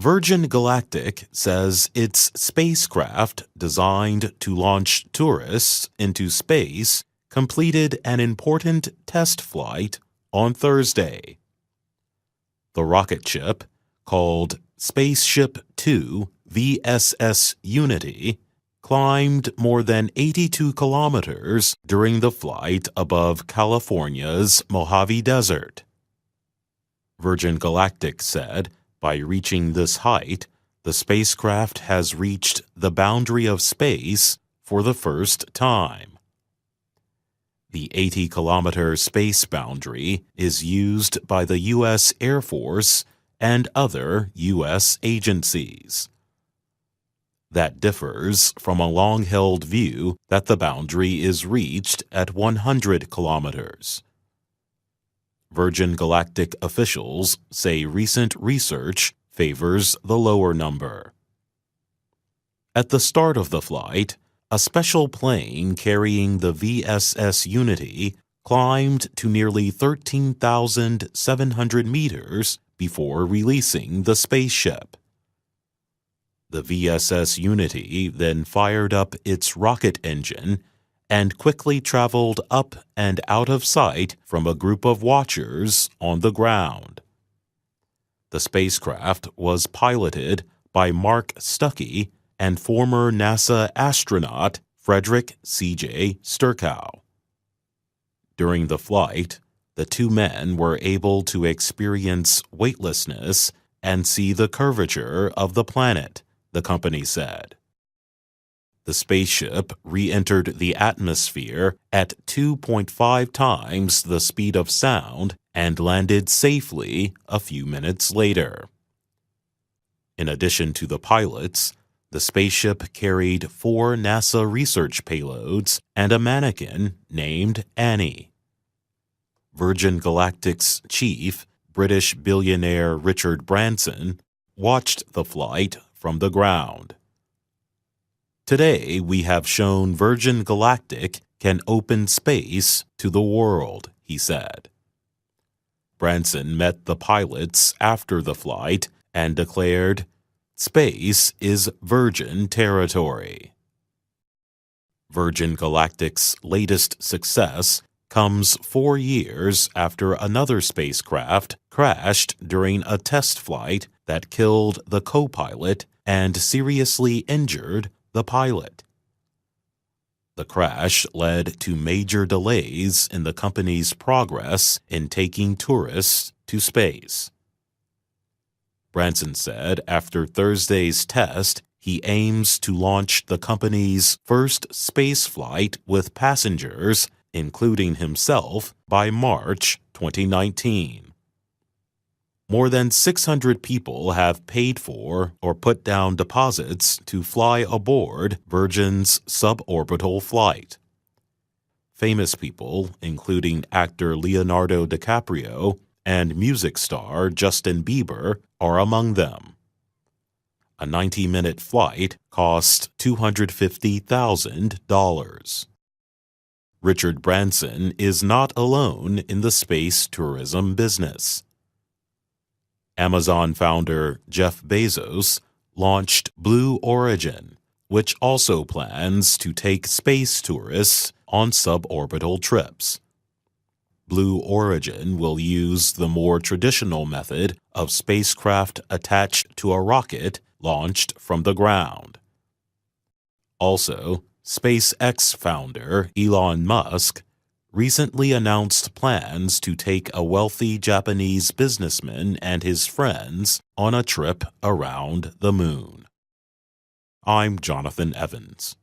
Virgin Galactic says its spacecraft designed to launch tourists into space completed an important test flight on Thursday. The rocket ship, called Spaceship 2 VSS Unity, climbed more than 82 kilometers during the flight above California's Mojave Desert. Virgin Galactic said by reaching this height, the spacecraft has reached the boundary of space for the first time. The 80-kilometer space boundary is used by the U.S. Air Force and other U.S. agencies. That differs from a long-held view that the boundary is reached at 100 kilometers. Virgin Galactic officials say recent research favors the lower number. At the start of the flight, a special plane carrying the VSS Unity climbed to nearly 13,700 meters before releasing the spaceship. The VSS Unity then fired up its rocket engine and quickly traveled up and out of sight from a group of watchers on the ground. The spacecraft was piloted by Mark Stuckey and former NASA astronaut Frederick C.J. Sturckow. During the flight, the two men were able to experience weightlessness and see the curvature of the planet, the company said. The spaceship re-entered the atmosphere at 2.5 times the speed of sound and landed safely a few minutes later. In addition to the pilots, the spaceship carried 4 NASA research payloads and a mannequin named Annie. Virgin Galactic's chief, British billionaire Richard Branson, watched the flight from the ground. Today, we have shown Virgin Galactic can open space to the world, he said. Branson met the pilots after the flight and declared, "Space is Virgin territory." Virgin Galactic's latest success comes 4 years after another spacecraft crashed during a test flight that killed the co-pilot and seriously injured the pilot. The crash led to major delays in the company's progress in taking tourists to space. Branson said after Thursday's test, he aims to launch the company's first space flight with passengers, including himself, by March 2019. More than 600 people have paid for or put down deposits to fly aboard Virgin's suborbital flight. Famous people, including actor Leonardo DiCaprio and music star Justin Bieber, are among them. A 90-minute flight cost $250,000. Richard Branson is not alone in the space tourism business. Amazon founder Jeff Bezos launched Blue Origin, which also plans to take space tourists on suborbital trips. Blue Origin will use the more traditional method of spacecraft attached to a rocket launched from the ground. Also, SpaceX founder Elon Musk recently announced plans to take a wealthy Japanese businessman and his friends on a trip around the moon. I'm Jonathan Evans.